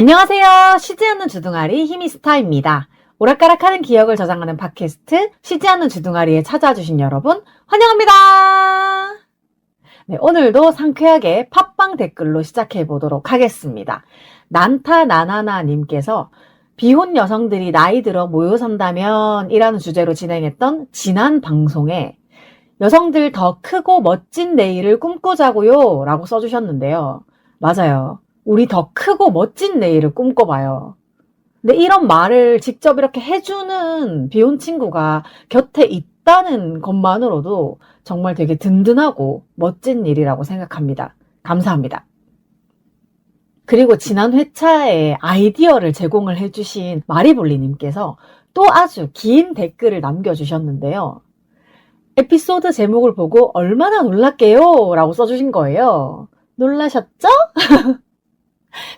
안녕하세요. 쉬지 않는 주둥아리 히미스타입니다. 오락가락하는 기억을 저장하는 팟캐스트 쉬지 않는 주둥아리에 찾아주신 여러분 환영합니다. 네, 오늘도 상쾌하게 팟빵 댓글로 시작해 보도록 하겠습니다. 난타나나나님께서 비혼 여성들이 나이 들어 모여 산다면 이라는 주제로 진행했던 지난 방송에 여성들 더 크고 멋진 내일을 꿈꾸자고요 라고 써주셨는데요. 맞아요. 우리 더 크고 멋진 내일을 꿈꿔봐요. 근데 이런 말을 직접 이렇게 해주는 비혼 친구가 곁에 있다는 것만으로도 정말 되게 든든하고 멋진 일이라고 생각합니다. 감사합니다. 그리고 지난 회차에 아이디어를 제공을 해주신 마리볼리님께서 또 아주 긴 댓글을 남겨주셨는데요. 에피소드 제목을 보고 얼마나 놀랄게요 라고 써주신 거예요. 놀라셨죠?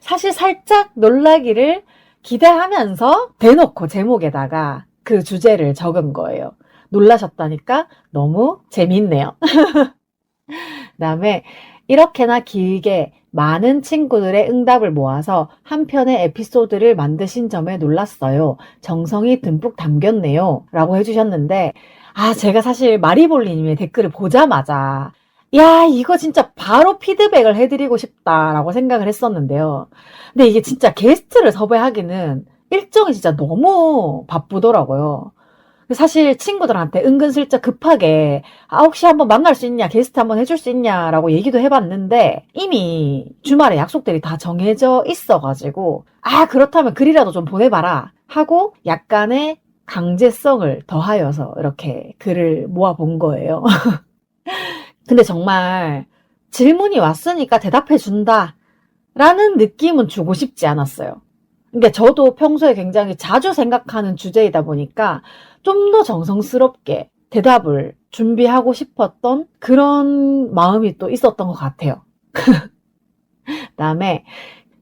사실 살짝 놀라기를 기대하면서 대놓고 제목에다가 그 주제를 적은 거예요. 놀라셨다니까 너무 재밌네요. 그 다음에 이렇게나 길게 많은 친구들의 응답을 모아서 한 편의 에피소드를 만드신 점에 놀랐어요. 정성이 듬뿍 담겼네요. 라고 해주셨는데 제가 사실 마리볼리님의 댓글을 보자마자 야, 이거 진짜 바로 피드백을 해드리고 싶다라고 생각을 했었는데요. 근데 이게 진짜 게스트를 섭외하기는 일정이 진짜 너무 바쁘더라고요. 사실 친구들한테 은근슬쩍 급하게 혹시 한번 만날 수 있냐, 게스트 한번 해줄 수 있냐라고 얘기도 해봤는데 이미 주말에 약속들이 다 정해져 있어가지고 그렇다면 글이라도 좀 보내봐라 하고 약간의 강제성을 더하여서 이렇게 글을 모아본 거예요. 근데 정말 질문이 왔으니까 대답해 준다 라는 느낌은 주고 싶지 않았어요. 그러니까 저도 평소에 굉장히 자주 생각하는 주제이다 보니까 좀 더 정성스럽게 대답을 준비하고 싶었던 그런 마음이 또 있었던 것 같아요. 그다음에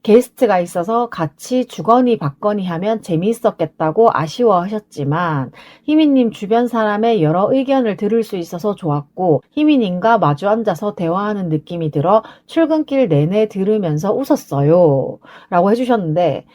게스트가 있어서 같이 주거니 받거니 하면 재미있었겠다고 아쉬워하셨지만 희미님 주변 사람의 여러 의견을 들을 수 있어서 좋았고 희미님과 마주 앉아서 대화하는 느낌이 들어 출근길 내내 들으면서 웃었어요 라고 해주셨는데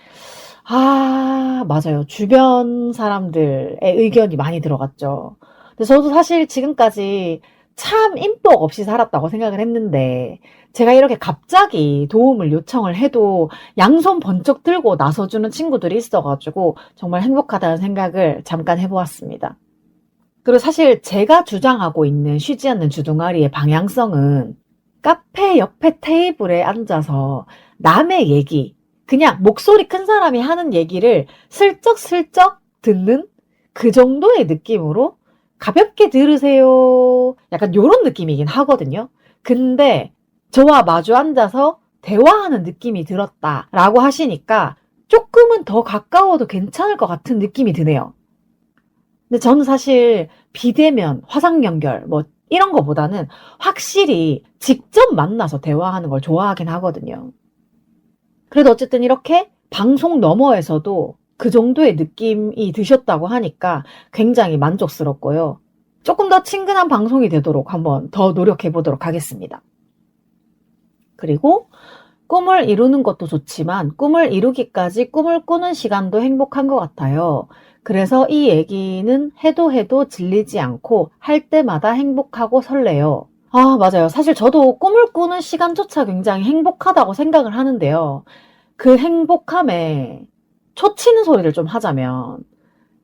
맞아요. 주변 사람들의 의견이 많이 들어갔죠. 근데 저도 사실 지금까지 참 인복 없이 살았다고 생각을 했는데 제가 이렇게 갑자기 도움을 요청을 해도 양손 번쩍 들고 나서주는 친구들이 있어가지고 정말 행복하다는 생각을 잠깐 해보았습니다. 그리고 사실 제가 주장하고 있는 쉬지 않는 주둥아리의 방향성은 카페 옆에 테이블에 앉아서 남의 얘기, 그냥 목소리 큰 사람이 하는 얘기를 슬쩍슬쩍 듣는 그 정도의 느낌으로 가볍게 들으세요. 약간 요런 느낌이긴 하거든요. 근데 저와 마주 앉아서 대화하는 느낌이 들었다라고 하시니까 조금은 더 가까워도 괜찮을 것 같은 느낌이 드네요. 근데 저는 사실 비대면, 화상연결 뭐 이런 거보다는 확실히 직접 만나서 대화하는 걸 좋아하긴 하거든요. 그래도 어쨌든 이렇게 방송 너머에서도 그 정도의 느낌이 드셨다고 하니까 굉장히 만족스럽고요. 조금 더 친근한 방송이 되도록 한번 더 노력해 보도록 하겠습니다. 그리고 꿈을 이루는 것도 좋지만 꿈을 이루기까지 꿈을 꾸는 시간도 행복한 것 같아요. 그래서 이 얘기는 해도 질리지 않고 할 때마다 행복하고 설레요. 맞아요. 사실 저도 꿈을 꾸는 시간조차 굉장히 행복하다고 생각을 하는데요. 그 행복함에 초치는 소리를 좀 하자면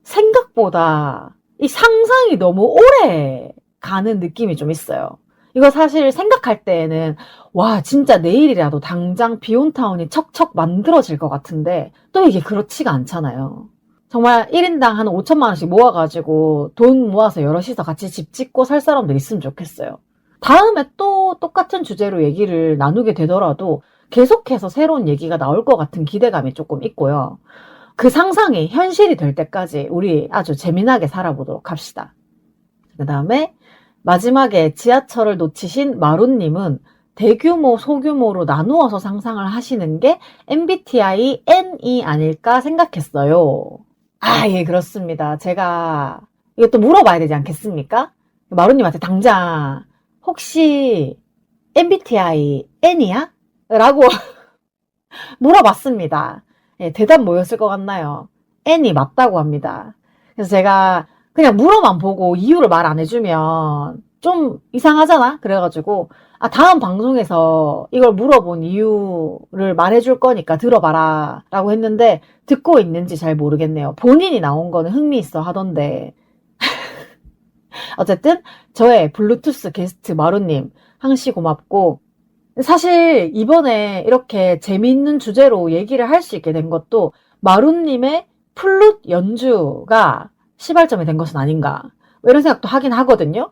생각보다 이 상상이 너무 오래 가는 느낌이 좀 있어요. 이거 사실 생각할 때에는 와 진짜 내일이라도 당장 비온타운이 척척 만들어질 것 같은데 또 이게 그렇지가 않잖아요. 정말 1인당 한 5천만 원씩 모아가지고 돈 모아서 여럿이서 같이 집 짓고 살 사람들 있으면 좋겠어요. 다음에 또 똑같은 주제로 얘기를 나누게 되더라도 계속해서 새로운 얘기가 나올 것 같은 기대감이 조금 있고요. 그 상상이 현실이 될 때까지 우리 아주 재미나게 살아보도록 합시다. 그 다음에 마지막에 지하철을 놓치신 마룬님은 대규모, 소규모로 나누어서 상상을 하시는 게 MBTI N이 아닐까 생각했어요. 예, 그렇습니다. 제가 이것도 물어봐야 되지 않겠습니까? 마룬님한테 당장 혹시 MBTI N이야? 라고 물어봤습니다. 예, 대답 뭐였을 것 같나요? N이 맞다고 합니다. 그래서 제가 그냥 물어만 보고 이유를 말 안 해주면 좀 이상하잖아? 그래가지고, 다음 방송에서 이걸 물어본 이유를 말해줄 거니까 들어봐라. 라고 했는데, 듣고 있는지 잘 모르겠네요. 본인이 나온 거는 흥미있어 하던데. 어쨌든, 저의 블루투스 게스트 마루님, 항시 고맙고, 사실 이번에 이렇게 재미있는 주제로 얘기를 할 수 있게 된 것도 마루님의 플룻 연주가 시발점이 된 것은 아닌가. 이런 생각도 하긴 하거든요.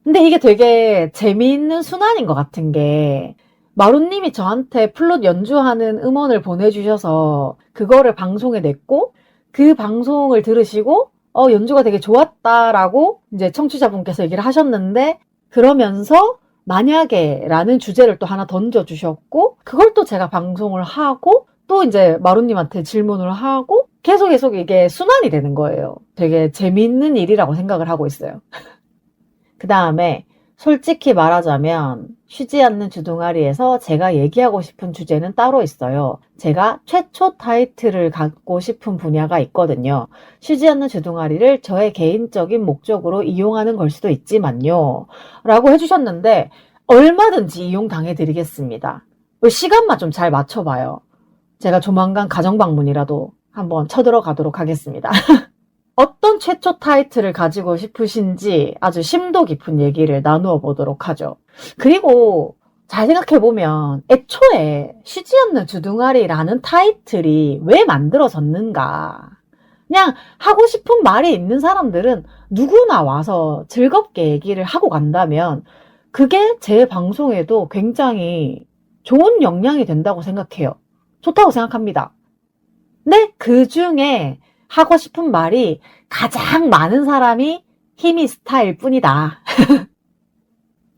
근데 이게 되게 재미있는 순환인 것 같은 게 마루님이 저한테 플룻 연주하는 음원을 보내주셔서 그거를 방송에 냈고 그 방송을 들으시고 연주가 되게 좋았다라고 이제 청취자분께서 얘기를 하셨는데 그러면서 만약에 라는 주제를 또 하나 던져주셨고 그걸 또 제가 방송을 하고 또 이제 마루님한테 질문을 하고 계속 이게 순환이 되는 거예요. 되게 재미있는 일이라고 생각을 하고 있어요. 그 다음에 솔직히 말하자면 쉬지 않는 주둥아리에서 제가 얘기하고 싶은 주제는 따로 있어요. 제가 최초 타이틀을 갖고 싶은 분야가 있거든요. 쉬지 않는 주둥아리를 저의 개인적인 목적으로 이용하는 걸 수도 있지만요. 라고 해주셨는데 얼마든지 이용당해드리겠습니다. 시간만 좀 잘 맞춰봐요. 제가 조만간 가정방문이라도 한번 쳐들어가도록 하겠습니다. 어떤 최초 타이틀을 가지고 싶으신지 아주 심도 깊은 얘기를 나누어 보도록 하죠. 그리고 잘 생각해보면 애초에 쉬지 않는 주둥아리라는 타이틀이 왜 만들어졌는가. 그냥 하고 싶은 말이 있는 사람들은 누구나 와서 즐겁게 얘기를 하고 간다면 그게 제 방송에도 굉장히 좋은 영향이 된다고 생각해요. 좋다고 생각합니다. 근데 그 중에 하고 싶은 말이 가장 많은 사람이 히미 스타일 뿐이다.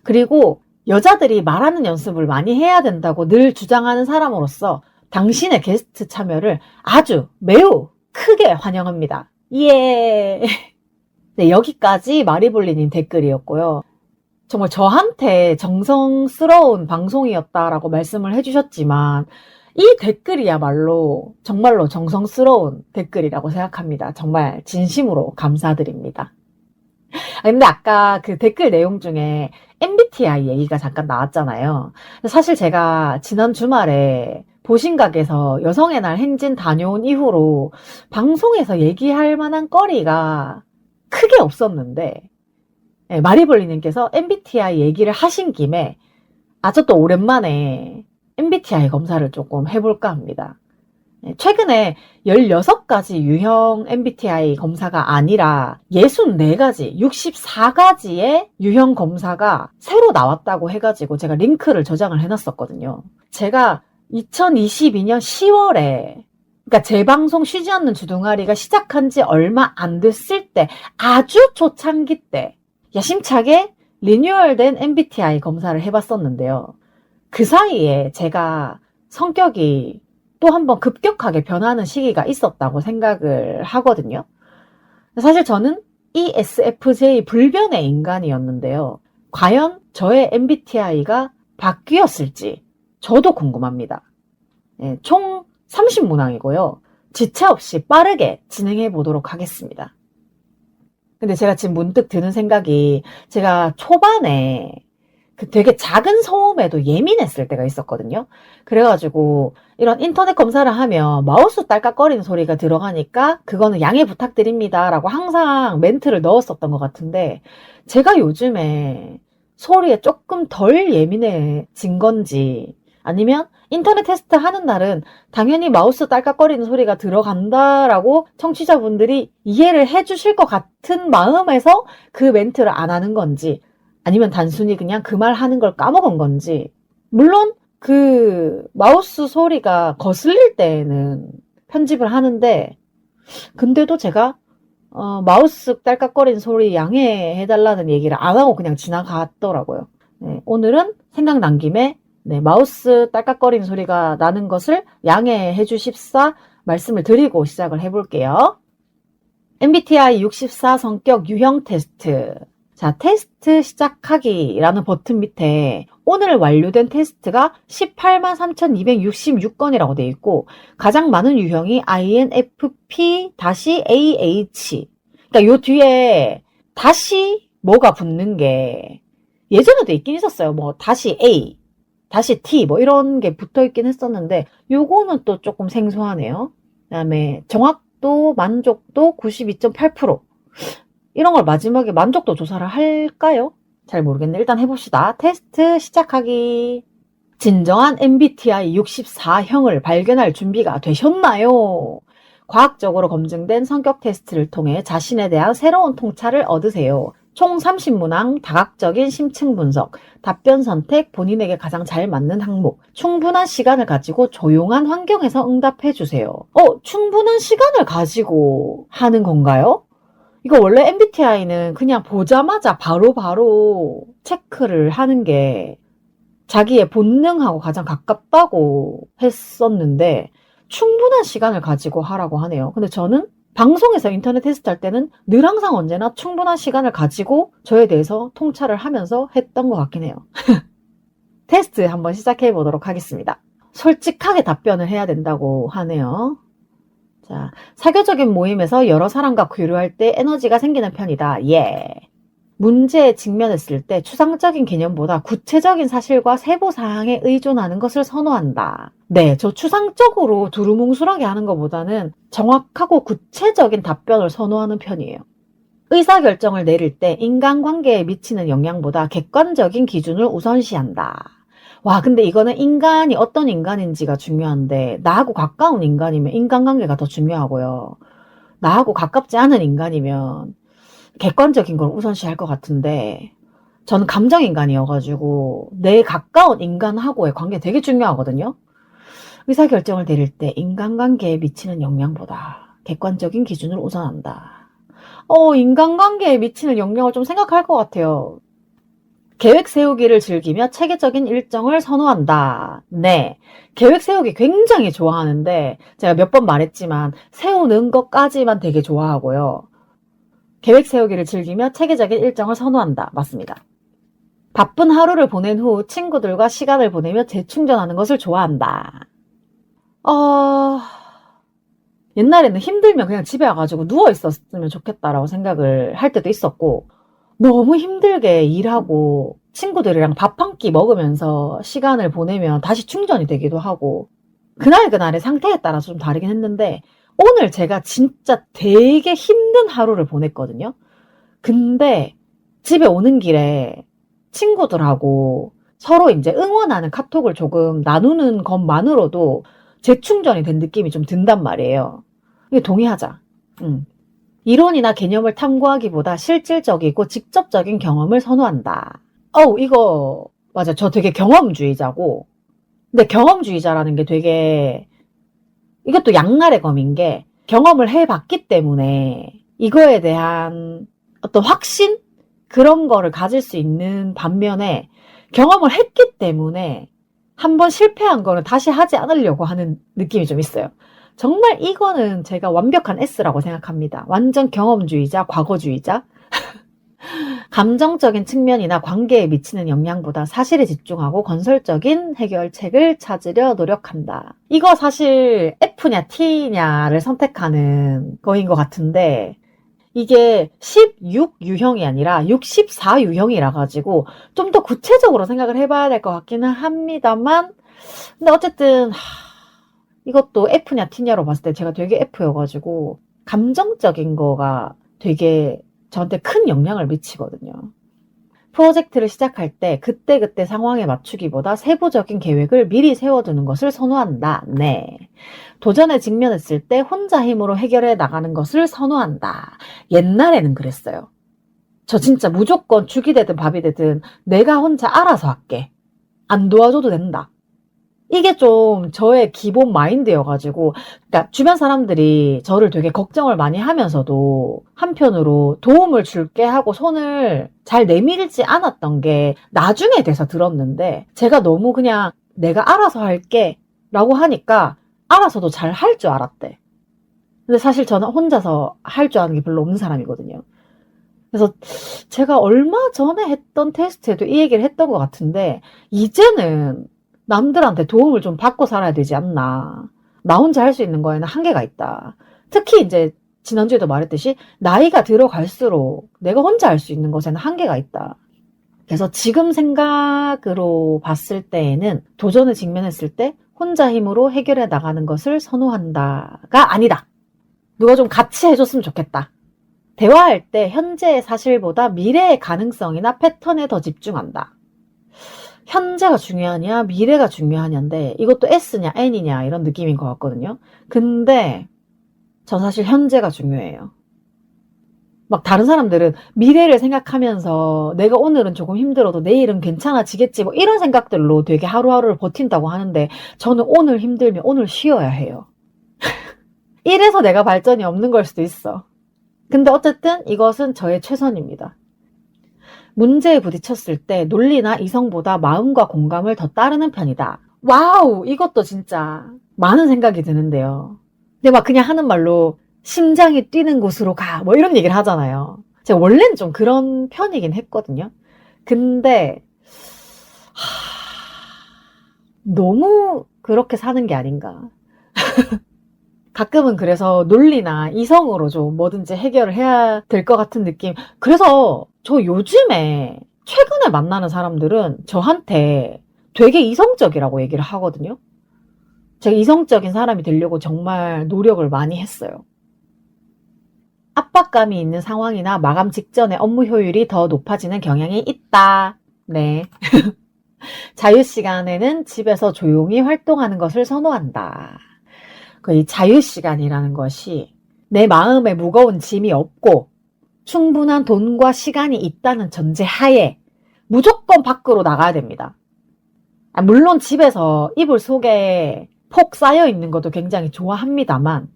그리고 여자들이 말하는 연습을 많이 해야 된다고 늘 주장하는 사람으로서 당신의 게스트 참여를 아주 매우 크게 환영합니다. 예. 네, 여기까지 마리볼리님 댓글이었고요. 정말 저한테 정성스러운 방송이었다라고 말씀을 해주셨지만 이 댓글이야말로 정말로 정성스러운 댓글이라고 생각합니다. 정말 진심으로 감사드립니다. 근데 아까 그 댓글 내용 중에 MBTI 얘기가 잠깐 나왔잖아요. 사실 제가 지난 주말에 보신각에서 여성의 날 행진 다녀온 이후로 방송에서 얘기할 만한 거리가 크게 없었는데 마리볼리님께서 MBTI 얘기를 하신 김에 아주 또 오랜만에 MBTI 검사를 조금 해볼까 합니다. 최근에 16가지 유형 MBTI 검사가 아니라 64가지, 64가지의 유형 검사가 새로 나왔다고 해가지고 제가 링크를 저장을 해놨었거든요. 제가 2022년 10월에 그러니까 제 방송 쉬지 않는 주둥아리가 시작한 지 얼마 안 됐을 때 아주 초창기 때 야심차게 리뉴얼된 MBTI 검사를 해봤었는데요. 그 사이에 제가 성격이 또 한번 급격하게 변하는 시기가 있었다고 생각을 하거든요. 사실 저는 ESFJ 불변의 인간이었는데요. 과연 저의 MBTI가 바뀌었을지 저도 궁금합니다. 총 30문항이고요. 지체 없이 빠르게 진행해 보도록 하겠습니다. 근데 제가 지금 문득 드는 생각이 제가 초반에 그 되게 작은 소음에도 예민했을 때가 있었거든요. 그래가지고 이런 인터넷 검사를 하면 마우스 딸깍거리는 소리가 들어가니까 그거는 양해 부탁드립니다 라고 항상 멘트를 넣었었던 것 같은데 제가 요즘에 소리에 조금 덜 예민해진 건지 아니면 인터넷 테스트 하는 날은 당연히 마우스 딸깍거리는 소리가 들어간다라고 청취자분들이 이해를 해주실 것 같은 마음에서 그 멘트를 안 하는 건지 아니면 단순히 그냥 그 말 하는 걸 까먹은 건지 물론 그 마우스 소리가 거슬릴 때에는 편집을 하는데 근데도 제가 마우스 딸깍거리는 소리 양해해달라는 얘기를 안 하고 그냥 지나갔더라고요. 네, 오늘은 생각난 김에 마우스 딸깍거리는 소리가 나는 것을 양해해 주십사 말씀을 드리고 시작을 해볼게요. MBTI 64 성격 유형 테스트 자, 테스트 시작하기라는 버튼 밑에 오늘 완료된 테스트가 183,266건이라고 되어 있고 가장 많은 유형이 INFP-AH. 그러니까 요 뒤에 다시 뭐가 붙는 게 예전에도 있긴 있었어요. 뭐 다시 A, 다시 T 뭐 이런 게 붙어 있긴 했었는데 요거는 또 조금 생소하네요. 그다음에 정확도, 만족도 92.8%. 이런 걸 마지막에 만족도 조사를 할까요? 잘 모르겠네. 일단 해봅시다. 테스트 시작하기. 진정한 MBTI 64형을 발견할 준비가 되셨나요? 과학적으로 검증된 성격 테스트를 통해 자신에 대한 새로운 통찰을 얻으세요. 총 30문항, 다각적인 심층 분석, 답변 선택, 본인에게 가장 잘 맞는 항목, 충분한 시간을 가지고 조용한 환경에서 응답해주세요. 충분한 시간을 가지고 하는 건가요? 이거 원래 MBTI는 그냥 보자마자 바로바로 체크를 하는 게 자기의 본능하고 가장 가깝다고 했었는데 충분한 시간을 가지고 하라고 하네요. 근데 저는 방송에서 인터넷 테스트 할 때는 늘 항상 언제나 충분한 시간을 가지고 저에 대해서 통찰을 하면서 했던 것 같긴 해요. 테스트 한번 시작해 보도록 하겠습니다. 솔직하게 답변을 해야 된다고 하네요. 자, 사교적인 모임에서 여러 사람과 교류할 때 에너지가 생기는 편이다. 예. 문제에 직면했을 때 추상적인 개념보다 구체적인 사실과 세부사항에 의존하는 것을 선호한다. 네, 저 추상적으로 두루뭉술하게 하는 것보다는 정확하고 구체적인 답변을 선호하는 편이에요. 의사결정을 내릴 때 인간관계에 미치는 영향보다 객관적인 기준을 우선시한다. 와, 근데 이거는 인간이 어떤 인간인지가 중요한데 나하고 가까운 인간이면 인간관계가 더 중요하고요. 나하고 가깝지 않은 인간이면 객관적인 걸 우선시할 것 같은데 저는 감정인간이어가지고 내 가까운 인간하고의 관계 되게 중요하거든요. 의사결정을 내릴 때 인간관계에 미치는 영향보다 객관적인 기준을 우선한다. 인간관계에 미치는 영향을 좀 생각할 것 같아요. 계획 세우기를 즐기며 체계적인 일정을 선호한다. 네. 계획 세우기 굉장히 좋아하는데 제가 몇 번 말했지만 세우는 것까지만 되게 좋아하고요. 계획 세우기를 즐기며 체계적인 일정을 선호한다. 맞습니다. 바쁜 하루를 보낸 후 친구들과 시간을 보내며 재충전하는 것을 좋아한다. 옛날에는 힘들면 그냥 집에 와가지고 누워있었으면 좋겠다라고 생각을 할 때도 있었고 너무 힘들게 일하고 친구들이랑 밥 한 끼 먹으면서 시간을 보내면 다시 충전이 되기도 하고 그날그날의 상태에 따라서 좀 다르긴 했는데 오늘 제가 진짜 되게 힘든 하루를 보냈거든요. 근데 집에 오는 길에 친구들하고 서로 이제 응원하는 카톡을 조금 나누는 것만으로도 재충전이 된 느낌이 좀 든단 말이에요. 이게 동의하자. 이론이나 개념을 탐구하기보다 실질적이고 직접적인 경험을 선호한다. 이거 맞아. 저 되게 경험주의자고 근데 경험주의자라는 게 되게 이것도 양날의 검인 게 경험을 해봤기 때문에 이거에 대한 어떤 확신? 그런 거를 가질 수 있는 반면에 경험을 했기 때문에 한번 실패한 거는 다시 하지 않으려고 하는 느낌이 좀 있어요. 정말 이거는 제가 완벽한 S라고 생각합니다. 완전 경험주의자, 과거주의자. 감정적인 측면이나 관계에 미치는 영향보다 사실에 집중하고 건설적인 해결책을 찾으려 노력한다. 이거 사실 F냐 T냐를 선택하는 거인 것 같은데 이게 16유형이 아니라 64유형이라 가지고 좀 더 구체적으로 생각을 해봐야 될 것 같기는 합니다만 근데 어쨌든 이것도 F냐 T냐로 봤을 때 제가 되게 F여가지고 감정적인 거가 되게 저한테 큰 영향을 미치거든요. 프로젝트를 시작할 때 그때그때 상황에 맞추기보다 세부적인 계획을 미리 세워두는 것을 선호한다. 네. 도전에 직면했을 때 혼자 힘으로 해결해 나가는 것을 선호한다. 옛날에는 그랬어요. 저 진짜 무조건 죽이 되든 밥이 되든 내가 혼자 알아서 할게. 안 도와줘도 된다. 이게 좀 저의 기본 마인드여가지고 그러니까 주변 사람들이 저를 되게 걱정을 많이 하면서도 한편으로 도움을 줄게 하고 손을 잘 내밀지 않았던 게 나중에 돼서 들었는데 제가 너무 그냥 내가 알아서 할게 라고 하니까 알아서도 잘 할 줄 알았대. 근데 사실 저는 혼자서 할 줄 아는 게 별로 없는 사람이거든요. 그래서 제가 얼마 전에 했던 테스트에도 이 얘기를 했던 것 같은데, 이제는 남들한테 도움을 좀 받고 살아야 되지 않나. 나 혼자 할 수 있는 거에는 한계가 있다. 특히 이제 지난주에도 말했듯이 나이가 들어갈수록 내가 혼자 할 수 있는 것에는 한계가 있다. 그래서 지금 생각으로 봤을 때에는 도전을 직면했을 때 혼자 힘으로 해결해 나가는 것을 선호한다가 아니다. 누가 좀 같이 해줬으면 좋겠다. 대화할 때 현재의 사실보다 미래의 가능성이나 패턴에 더 집중한다. 현재가 중요하냐 미래가 중요하냐인데 이것도 S냐 N이냐 이런 느낌인 것 같거든요. 근데 전 사실 현재가 중요해요. 막 다른 사람들은 미래를 생각하면서 내가 오늘은 조금 힘들어도 내일은 괜찮아지겠지 뭐 이런 생각들로 되게 하루하루를 버틴다고 하는데 저는 오늘 힘들면 오늘 쉬어야 해요. 이래서 내가 발전이 없는 걸 수도 있어. 근데 어쨌든 이것은 저의 최선입니다. 문제에 부딪혔을 때 논리나 이성보다 마음과 공감을 더 따르는 편이다. 와우, 이것도 진짜 많은 생각이 드는데요. 근데 막 그냥 하는 말로 심장이 뛰는 곳으로 가, 뭐 이런 얘기를 하잖아요. 제가 원래는 좀 그런 편이긴 했거든요. 근데 너무 그렇게 사는 게 아닌가. 가끔은 그래서 논리나 이성으로 좀 뭐든지 해결을 해야 될 것 같은 느낌. 그래서 저 요즘에 최근에 만나는 사람들은 저한테 되게 이성적이라고 얘기를 하거든요. 제가 이성적인 사람이 되려고 정말 노력을 많이 했어요. 압박감이 있는 상황이나 마감 직전에 업무 효율이 더 높아지는 경향이 있다. 네. 자유시간에는 집에서 조용히 활동하는 것을 선호한다. 이 자유시간이라는 것이 내 마음에 무거운 짐이 없고 충분한 돈과 시간이 있다는 전제 하에 무조건 밖으로 나가야 됩니다. 물론 집에서 이불 속에 폭 쌓여 있는 것도 굉장히 좋아합니다만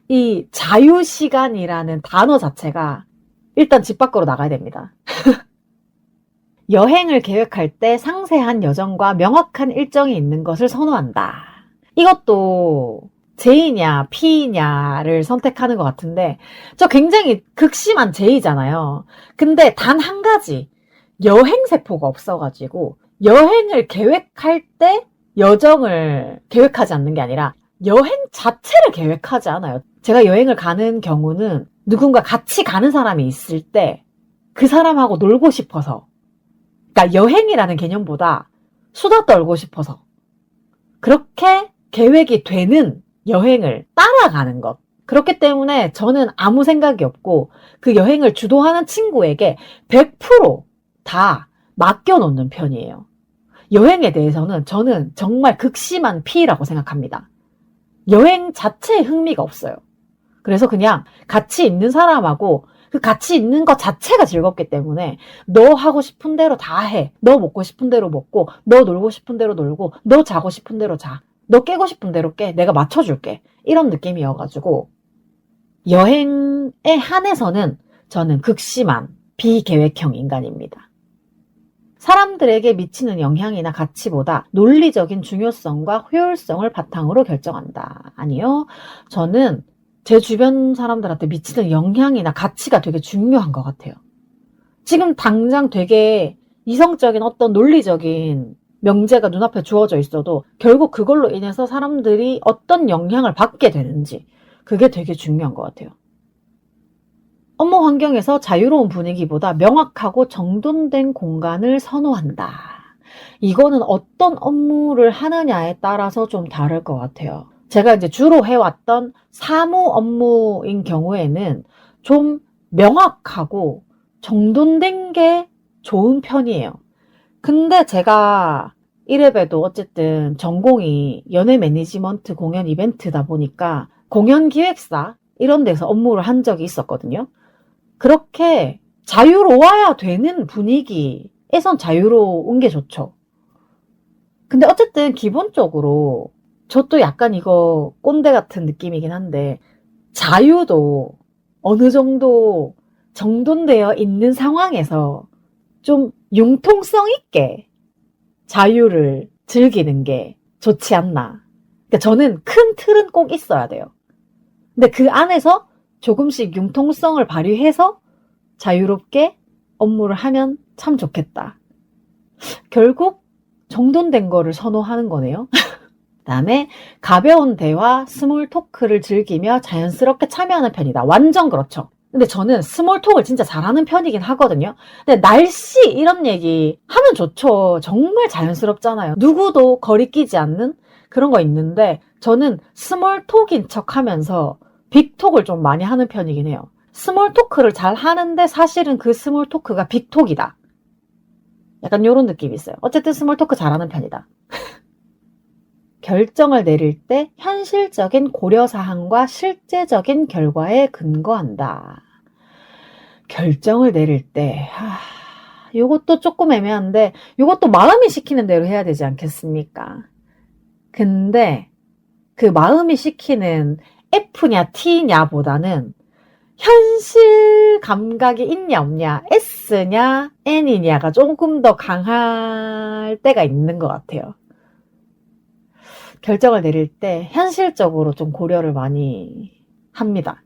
이 자유시간이라는 단어 자체가 일단 집 밖으로 나가야 됩니다. 여행을 계획할 때 상세한 여정과 명확한 일정이 있는 것을 선호한다. 이것도 J냐 P냐를 선택하는 것 같은데 저 굉장히 극심한 J잖아요. 근데 단 한 가지 여행 세포가 없어가지고 여행을 계획할 때 여정을 계획하지 않는 게 아니라 여행 자체를 계획하지 않아요. 제가 여행을 가는 경우는 누군가 같이 가는 사람이 있을 때 그 사람하고 놀고 싶어서, 그러니까 여행이라는 개념보다 수다 떨고 싶어서 그렇게 계획이 되는 여행을 따라가는 것. 그렇기 때문에 저는 아무 생각이 없고 그 여행을 주도하는 친구에게 100% 맡겨놓는 편이에요. 여행에 대해서는 저는 정말 극심한 P라고 생각합니다. 여행 자체에 흥미가 없어요. 그래서 그냥 같이 있는 사람하고 그 같이 있는 것 자체가 즐겁기 때문에 너 하고 싶은 대로 다 해. 너 먹고 싶은 대로 먹고, 너 놀고 싶은 대로 놀고, 너 자고 싶은 대로 자. 너 깨고 싶은 대로 깨. 내가 맞춰줄게. 이런 느낌이어가지고 여행에 한해서는 저는 극심한 비계획형 인간입니다. 사람들에게 미치는 영향이나 가치보다 논리적인 중요성과 효율성을 바탕으로 결정한다. 아니요. 저는 제 주변 사람들한테 미치는 영향이나 가치가 되게 중요한 것 같아요. 지금 당장 되게 이성적인 어떤 논리적인 명제가 눈앞에 주어져 있어도 결국 그걸로 인해서 사람들이 어떤 영향을 받게 되는지 그게 되게 중요한 것 같아요. 업무 환경에서 자유로운 분위기보다 명확하고 정돈된 공간을 선호한다. 이거는 어떤 업무를 하느냐에 따라서 좀 다를 것 같아요. 제가 이제 주로 해왔던 사무 업무인 경우에는 좀 명확하고 정돈된 게 좋은 편이에요. 근데 제가 이래봬도 어쨌든 전공이 연예 매니지먼트 공연 이벤트다 보니까 공연 기획사 이런 데서 업무를 한 적이 있었거든요. 그렇게 자유로워야 되는 분위기에선 자유로운 게 좋죠. 근데 어쨌든 기본적으로 저도 약간 이거 꼰대 같은 느낌이긴 한데 자유도 어느 정도 정돈되어 있는 상황에서 좀 융통성 있게 자유를 즐기는 게 좋지 않나. 그러니까 저는 큰 틀은 꼭 있어야 돼요. 근데 그 안에서 조금씩 융통성을 발휘해서 자유롭게 업무를 하면 참 좋겠다. 결국 정돈된 거를 선호하는 거네요. 그다음에 가벼운 대화, 스몰 토크를 즐기며 자연스럽게 참여하는 편이다. 완전 그렇죠. 근데 저는 스몰 톡을 진짜 잘하는 편이긴 하거든요. 근데 날씨 이런 얘기 하면 좋죠. 정말 자연스럽잖아요. 누구도 거리 끼지 않는 그런 거 있는데 저는 스몰 톡인 척 하면서 빅톡을 좀 많이 하는 편이긴 해요. 스몰 토크를 잘 하는데 사실은 그 스몰 토크가 빅톡이다. 약간 이런 느낌이 있어요. 어쨌든 스몰 토크 잘하는 편이다. 결정을 내릴 때 현실적인 고려사항과 실제적인 결과에 근거한다. 결정을 내릴 때, 요것도 조금 애매한데, 요것도 마음이 시키는 대로 해야 되지 않겠습니까? 근데 그 마음이 시키는 F냐 T냐 보다는 현실 감각이 있냐 없냐, S냐 N이냐가 조금 더 강할 때가 있는 것 같아요. 결정을 내릴 때 현실적으로 좀 고려를 많이 합니다.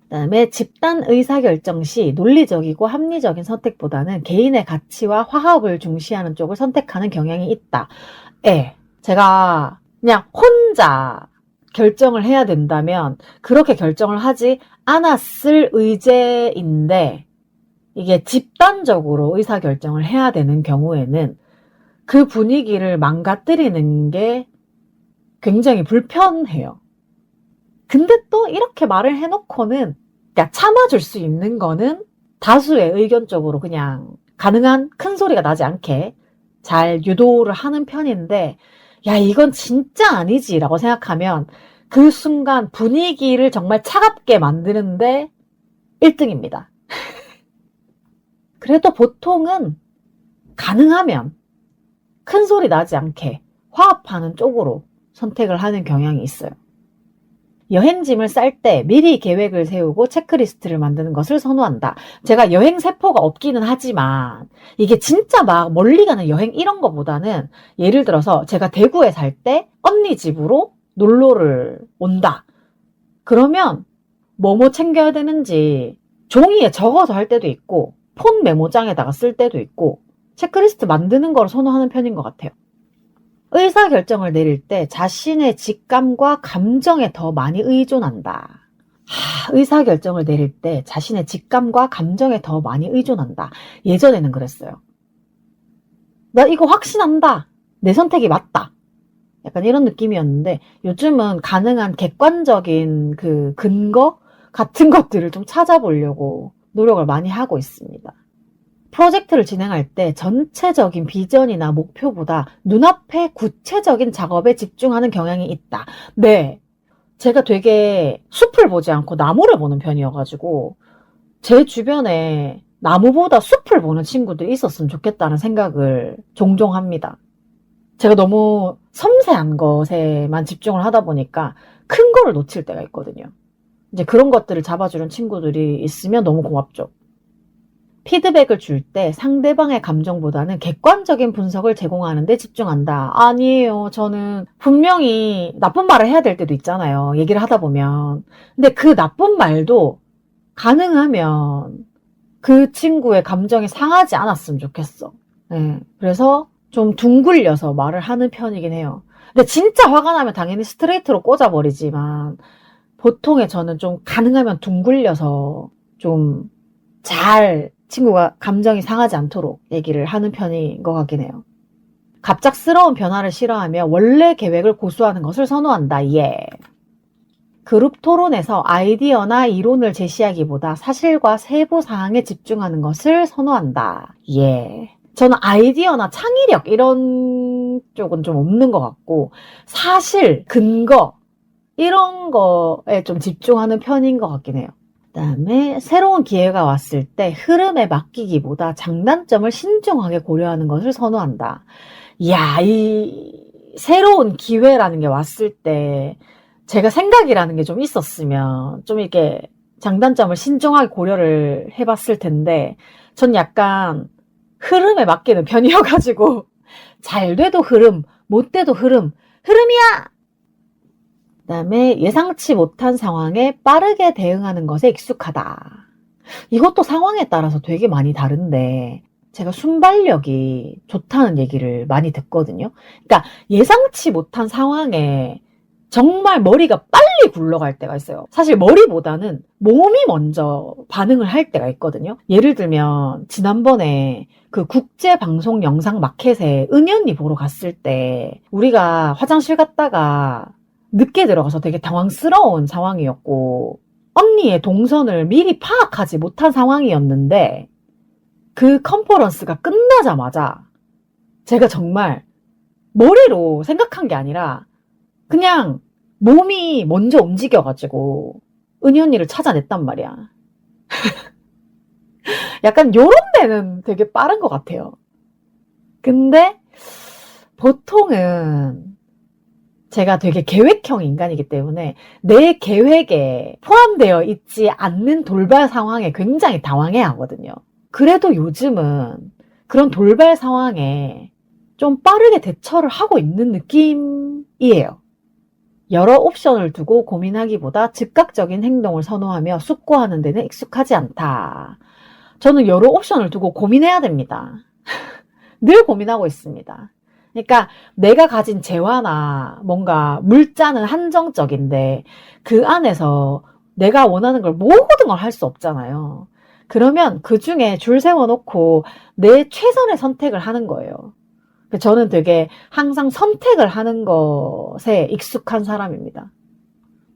그다음에 집단 의사결정 시 논리적이고 합리적인 선택보다는 개인의 가치와 화합을 중시하는 쪽을 선택하는 경향이 있다. 제가 그냥 혼자 결정을 해야 된다면 그렇게 결정을 하지 않았을 의제인데 이게 집단적으로 의사결정을 해야 되는 경우에는 그 분위기를 망가뜨리는 게 굉장히 불편해요. 근데 또 이렇게 말을 해놓고는 그러니까 참아줄 수 있는 거는 다수의 의견적으로 그냥 가능한 큰 소리가 나지 않게 잘 유도를 하는 편인데 야 이건 진짜 아니지 라고 생각하면 그 순간 분위기를 정말 차갑게 만드는데 1등입니다. 그래도 보통은 가능하면 큰 소리 나지 않게 화합하는 쪽으로 선택을 하는 경향이 있어요. 여행짐을 쌀 때 미리 계획을 세우고 체크리스트를 만드는 것을 선호한다. 제가 여행 세포가 없기는 하지만 이게 진짜 막 멀리 가는 여행 이런 거보다는 예를 들어서 제가 대구에 살 때 언니 집으로 놀러를 온다. 그러면 뭐뭐 챙겨야 되는지 종이에 적어서 할 때도 있고 폰 메모장에다가 쓸 때도 있고 체크리스트 만드는 걸 선호하는 편인 것 같아요. 의사결정을 내릴 때 자신의 직감과 감정에 더 많이 의존한다. 의사결정을 내릴 때 자신의 직감과 감정에 더 많이 의존한다. 예전에는 그랬어요. 나 이거 확신한다. 내 선택이 맞다. 약간 이런 느낌이었는데 요즘은 가능한 객관적인 그 근거 같은 것들을 좀 찾아보려고 노력을 많이 하고 있습니다. 프로젝트를 진행할 때 전체적인 비전이나 목표보다 눈앞의 구체적인 작업에 집중하는 경향이 있다. 네. 제가 되게 숲을 보지 않고 나무를 보는 편이어가지고 제 주변에 나무보다 숲을 보는 친구들이 있었으면 좋겠다는 생각을 종종 합니다. 제가 너무 섬세한 것에만 집중을 하다 보니까 큰 거를 놓칠 때가 있거든요. 이제 그런 것들을 잡아주는 친구들이 있으면 너무 고맙죠. 피드백을 줄 때 상대방의 감정보다는 객관적인 분석을 제공하는 데 집중한다. 아니에요. 저는 분명히 나쁜 말을 해야 될 때도 있잖아요. 얘기를 하다 보면. 근데 그 나쁜 말도 가능하면 그 친구의 감정이 상하지 않았으면 좋겠어. 네. 그래서 좀 둥글려서 말을 하는 편이긴 해요. 근데 진짜 화가 나면 당연히 스트레이트로 꽂아버리지만 보통에 저는 좀 가능하면 둥글려서 좀 잘 친구가 감정이 상하지 않도록 얘기를 하는 편인 것 같긴 해요. 갑작스러운 변화를 싫어하며 원래 계획을 고수하는 것을 선호한다. 그룹 토론에서 아이디어나 이론을 제시하기보다 사실과 세부 사항에 집중하는 것을 선호한다. 저는 아이디어나 창의력 이런 쪽은 좀 없는 것 같고 사실, 근거 이런 거에 좀 집중하는 편인 것 같긴 해요. 그다음에 새로운 기회가 왔을 때 흐름에 맡기기보다 장단점을 신중하게 고려하는 것을 선호한다. 이 새로운 기회라는 게 왔을 때 제가 생각이라는 게 좀 있었으면 좀 이렇게 장단점을 신중하게 고려를 해봤을 텐데 전 약간 흐름에 맡기는 편이어가지고 잘 돼도 흐름, 못 돼도 흐름이야! 그다음에 예상치 못한 상황에 빠르게 대응하는 것에 익숙하다. 이것도 상황에 따라서 되게 많이 다른데 제가 순발력이 좋다는 얘기를 많이 듣거든요. 그러니까 예상치 못한 상황에 정말 머리가 빨리 굴러갈 때가 있어요. 사실 머리보다는 몸이 먼저 반응을 할 때가 있거든요. 예를 들면 지난번에 그 국제방송 영상 마켓에 은희 언니 보러 갔을 때 우리가 화장실 갔다가 늦게 들어가서 되게 당황스러운 상황이었고 언니의 동선을 미리 파악하지 못한 상황이었는데 그 컨퍼런스가 끝나자마자 제가 정말 머리로 생각한 게 아니라 그냥 몸이 먼저 움직여가지고 은희 언니를 찾아냈단 말이야. 약간 요런 데는 되게 빠른 것 같아요. 근데 보통은 제가 되게 계획형 인간이기 때문에 내 계획에 포함되어 있지 않는 돌발 상황에 굉장히 당황해 하거든요. 그래도 요즘은 그런 돌발 상황에 좀 빠르게 대처를 하고 있는 느낌이에요. 여러 옵션을 두고 고민하기보다 즉각적인 행동을 선호하며 숙고하는 데는 익숙하지 않다. 저는 여러 옵션을 두고 고민해야 됩니다. 늘 고민하고 있습니다. 그러니까 내가 가진 재화나 뭔가 물자는 한정적인데 그 안에서 내가 원하는 걸 모든 걸 할 수 없잖아요. 그러면 그 중에 줄 세워놓고 내 최선의 선택을 하는 거예요. 저는 되게 항상 선택을 하는 것에 익숙한 사람입니다.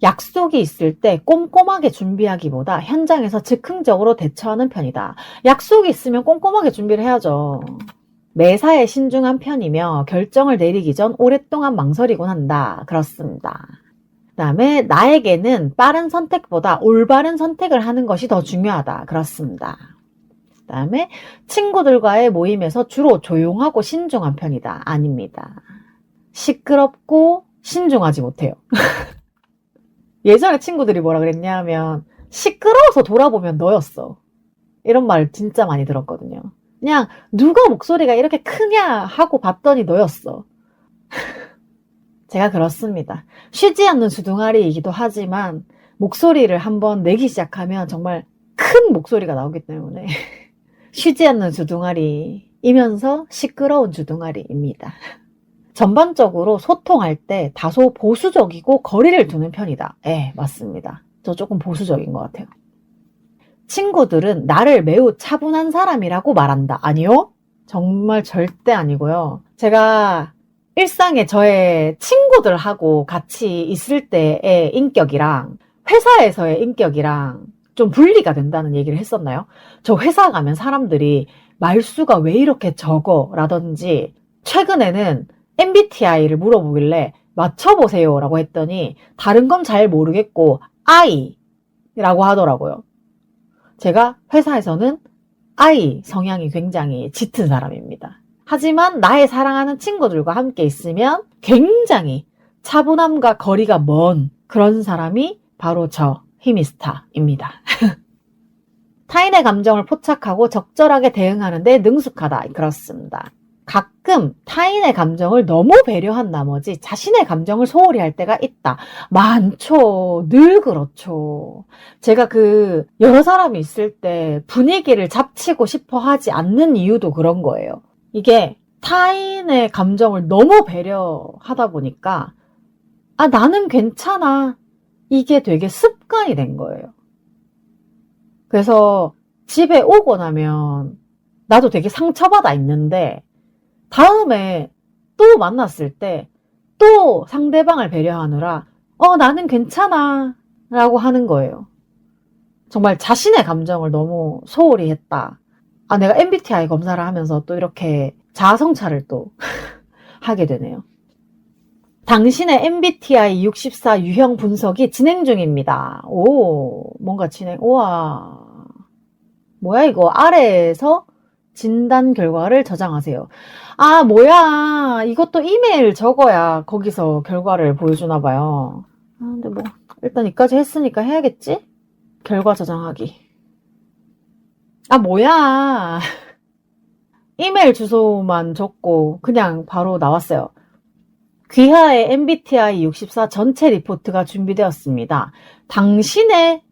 약속이 있을 때 꼼꼼하게 준비하기보다 현장에서 즉흥적으로 대처하는 편이다. 약속이 있으면 꼼꼼하게 준비를 해야죠. 매사에 신중한 편이며 결정을 내리기 전 오랫동안 망설이곤 한다. 그렇습니다. 그 다음에 나에게는 빠른 선택보다 올바른 선택을 하는 것이 더 중요하다. 그렇습니다. 그 다음에 친구들과의 모임에서 주로 조용하고 신중한 편이다. 아닙니다. 시끄럽고 신중하지 못해요. 예전에 친구들이 뭐라 그랬냐 하면 시끄러워서 돌아보면 너였어. 이런 말 진짜 많이 들었거든요. 그냥 누가 목소리가 이렇게 크냐 하고 봤더니 너였어. 제가 그렇습니다. 쉬지 않는 주둥아리이기도 하지만 목소리를 한번 내기 시작하면 정말 큰 목소리가 나오기 때문에 쉬지 않는 주둥아리이면서 시끄러운 주둥아리입니다. 전반적으로 소통할 때 다소 보수적이고 거리를 두는 편이다. 네, 맞습니다. 저 조금 보수적인 것 같아요. 친구들은 나를 매우 차분한 사람이라고 말한다. 아니요? 정말 절대 아니고요. 제가 일상에 저의 친구들하고 같이 있을 때의 인격이랑 회사에서의 인격이랑 좀 분리가 된다는 얘기를 했었나요? 저 회사 가면 사람들이 말수가 왜 이렇게 적어? 라든지 최근에는 MBTI를 물어보길래 맞춰보세요 라고 했더니 다른 건 잘 모르겠고 I라고 하더라고요. 제가 회사에서는 I 성향이 굉장히 짙은 사람입니다. 하지만 나의 사랑하는 친구들과 함께 있으면 굉장히 차분함과 거리가 먼 그런 사람이 바로 저 히미스타입니다. 타인의 감정을 포착하고 적절하게 대응하는 데 능숙하다. 그렇습니다. 가끔 타인의 감정을 너무 배려한 나머지 자신의 감정을 소홀히 할 때가 있다. 많죠. 늘 그렇죠. 제가 여러 사람이 있을 때 분위기를 잡치고 싶어 하지 않는 이유도 그런 거예요. 이게 타인의 감정을 너무 배려하다 보니까 나는 괜찮아. 이게 되게 습관이 된 거예요. 그래서 집에 오고 나면 나도 되게 상처받아 있는데 다음에 또 만났을 때 또 상대방을 배려하느라 나는 괜찮아 라고 하는 거예요. 정말 자신의 감정을 너무 소홀히 했다. 내가 MBTI 검사를 하면서 또 이렇게 자아성찰을 또 하게 되네요. 당신의 MBTI 64 유형 분석이 진행 중입니다. 뭔가 우와. 뭐야 이거. 아래에서 진단 결과를 저장하세요. 뭐야. 이것도 이메일 적어야 거기서 결과를 보여주나 봐요. 근데 일단 이까지 했으니까 해야겠지? 결과 저장하기. 뭐야. 이메일 주소만 적고 그냥 바로 나왔어요. 귀하의 MBTI 64 전체 리포트가 준비되었습니다. 당신의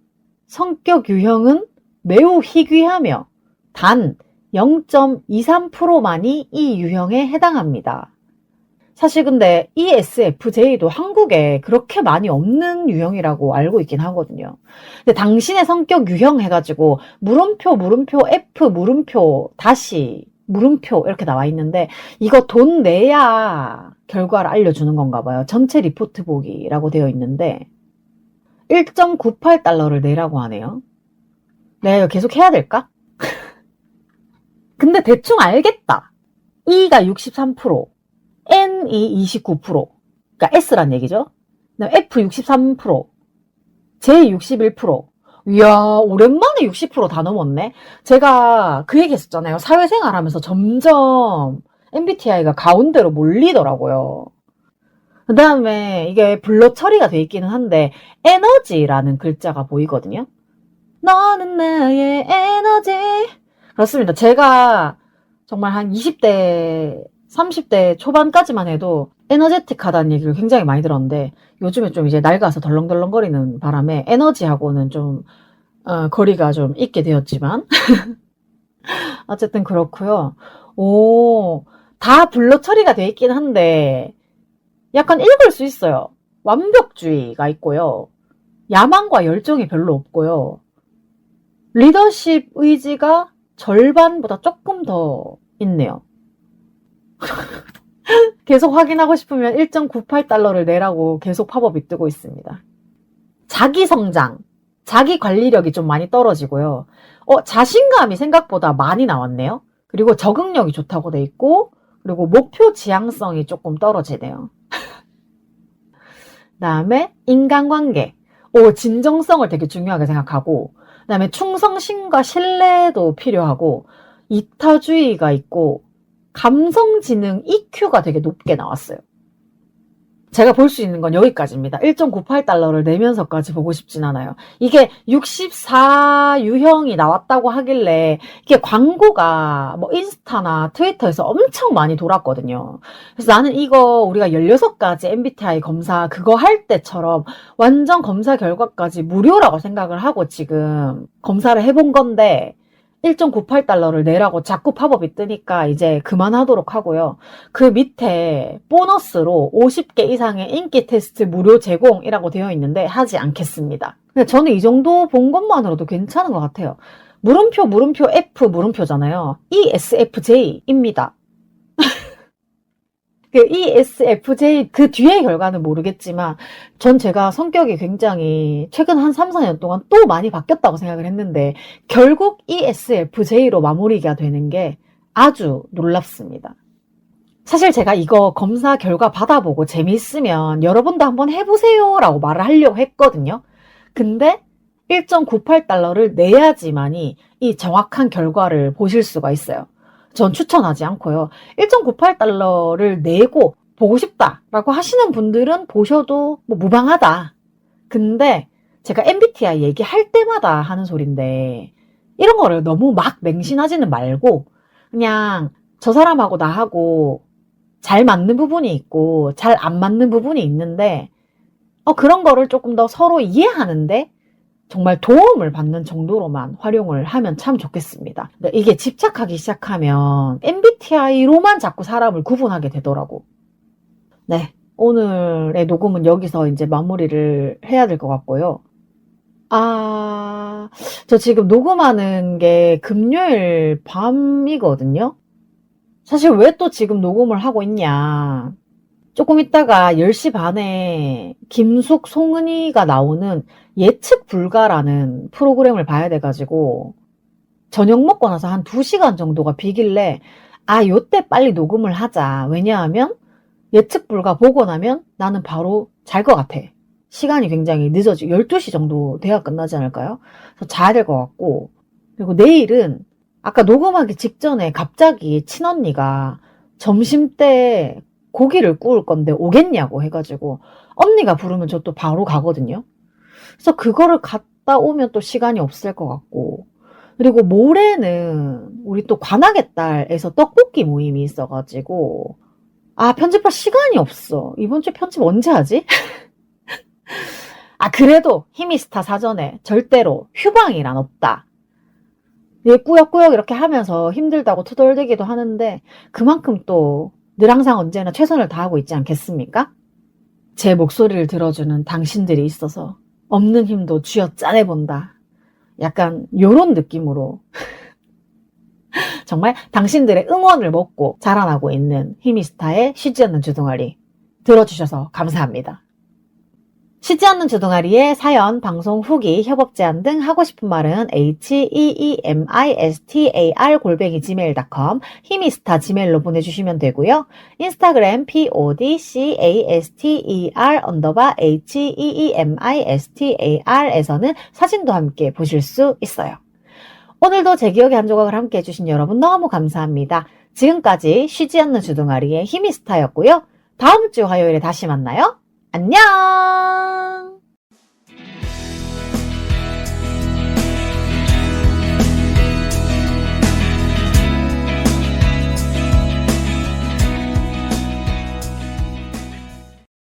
성격 유형은 매우 희귀하며 단 0.23%만이 이 유형에 해당합니다. 사실 근데 ESFJ도 한국에 그렇게 많이 없는 유형이라고 알고 있긴 하거든요. 근데 당신의 성격 유형 해가지고 물음표 F 물음표 다시 물음표 이렇게 나와 있는데 이거 돈 내야 결과를 알려주는 건가 봐요. 전체 리포트 보기라고 되어 있는데 1.98달러를 내라고 하네요. 내가 이거 계속 해야 될까? 근데 대충 알겠다. E가 63%, N이 29%, 그러니까 S란 얘기죠. F 63%, J 61%. 이야, 오랜만에 60%다 넘었네. 제가 그 얘기 했었잖아요. 사회생활 하면서 점점 MBTI가 가운데로 몰리더라고요. 그 다음에 이게 블러 처리가 돼 있기는 한데 에너지라는 글자가 보이거든요. 너는 나의 에너지. 그렇습니다. 제가 정말 한 20대, 30대 초반까지만 해도 에너제틱하다는 얘기를 굉장히 많이 들었는데 요즘에 좀 이제 낡아서 덜렁덜렁거리는 바람에 에너지하고는 좀 거리가 좀 있게 되었지만 어쨌든 그렇고요. 오, 다 블러 처리가 돼 있긴 한데 약간 읽을 수 있어요. 완벽주의가 있고요. 야망과 열정이 별로 없고요. 리더십 의지가 절반보다 조금 더 있네요. 계속 확인하고 싶으면 1.98달러를 내라고 계속 팝업이 뜨고 있습니다. 자기 성장, 자기 관리력이 좀 많이 떨어지고요. 자신감이 생각보다 많이 나왔네요. 그리고 적응력이 좋다고 돼 있고, 그리고 목표 지향성이 조금 떨어지네요. 그다음에 인간관계. 진정성을 되게 중요하게 생각하고, 그다음에 충성심과 신뢰도 필요하고, 이타주의가 있고, 감성지능 EQ가 되게 높게 나왔어요. 제가 볼 수 있는 건 여기까지입니다. 1.98달러를 내면서까지 보고 싶진 않아요. 이게 64유형이 나왔다고 하길래 이게 광고가 뭐 인스타나 트위터에서 엄청 많이 돌았거든요. 그래서 나는 이거 우리가 16가지 MBTI 검사 그거 할 때처럼 완전 검사 결과까지 무료라고 생각을 하고 지금 검사를 해본 건데 1.98달러를 내라고 자꾸 팝업이 뜨니까 이제 그만하도록 하고요. 그 밑에 보너스로 50개 이상의 인기 테스트 무료 제공이라고 되어 있는데 하지 않겠습니다. 근데 저는 이 정도 본 것만으로도 괜찮은 것 같아요. 물음표 F 물음표잖아요. ESFJ입니다. 그 ESFJ 그 뒤의 결과는 모르겠지만 전 제가 성격이 굉장히 최근 한 3, 4년 동안 또 많이 바뀌었다고 생각을 했는데 결국 ESFJ로 마무리가 되는 게 아주 놀랍습니다. 사실 제가 이거 검사 결과 받아보고 재미있으면 여러분도 한번 해보세요 라고 말을 하려고 했거든요. 근데 1.98달러를 내야지만이 이 정확한 결과를 보실 수가 있어요. 전 추천하지 않고요. 1.98달러를 내고 보고 싶다라고 하시는 분들은 보셔도 뭐 무방하다. 근데 제가 MBTI 얘기할 때마다 하는 소린데 이런 거를 너무 막 맹신하지는 말고 그냥 저 사람하고 나하고 잘 맞는 부분이 있고 잘 안 맞는 부분이 있는데 그런 거를 조금 더 서로 이해하는데 정말 도움을 받는 정도로만 활용을 하면 참 좋겠습니다. 이게 집착하기 시작하면 MBTI로만 자꾸 사람을 구분하게 되더라고. 네, 오늘의 녹음은 여기서 이제 마무리를 해야 될 것 같고요. 저 지금 녹음하는 게 금요일 밤이거든요. 사실 왜 또 지금 녹음을 하고 있냐. 조금 있다가 10시 반에 김숙, 송은이가 나오는 예측 불가라는 프로그램을 봐야 돼가지고 저녁 먹고 나서 한 2시간 정도가 비길래 요때 빨리 녹음을 하자. 왜냐하면 예측 불가 보고 나면 나는 바로 잘 것 같아. 시간이 굉장히 늦어지고 12시 정도 돼야 끝나지 않을까요? 그래서 자야 될 것 같고 그리고 내일은 아까 녹음하기 직전에 갑자기 친언니가 점심때 고기를 구울 건데 오겠냐고 해가지고 언니가 부르면 저 또 바로 가거든요. 그래서 그거를 갔다 오면 또 시간이 없을 것 같고 그리고 모레는 우리 또 관악의 딸에서 떡볶이 모임이 있어가지고 편집할 시간이 없어. 이번 주 편집 언제 하지? 그래도 히미스타 사전에 절대로 휴방이란 없다. 얘 꾸역꾸역 이렇게 하면서 힘들다고 투덜대기도 하는데 그만큼 또 늘 항상 언제나 최선을 다하고 있지 않겠습니까? 제 목소리를 들어주는 당신들이 있어서 없는 힘도 쥐어 짜내본다. 약간 요런 느낌으로 정말 당신들의 응원을 먹고 자라나고 있는 히미스타의 쉬지 않는 주둥아리 들어주셔서 감사합니다. 쉬지 않는 주둥아리의 사연, 방송 후기, 협업 제안 등 하고 싶은 말은 heemistar@gmail.com 히미스타 지메일로 보내주시면 되고요. 인스타그램 podcaster_heemistar에서는 사진도 함께 보실 수 있어요. 오늘도 제 기억의 한 조각을 함께 해주신 여러분 너무 감사합니다. 지금까지 쉬지 않는 주둥아리의 히미스타였고요. 다음 주 화요일에 다시 만나요. 안녕!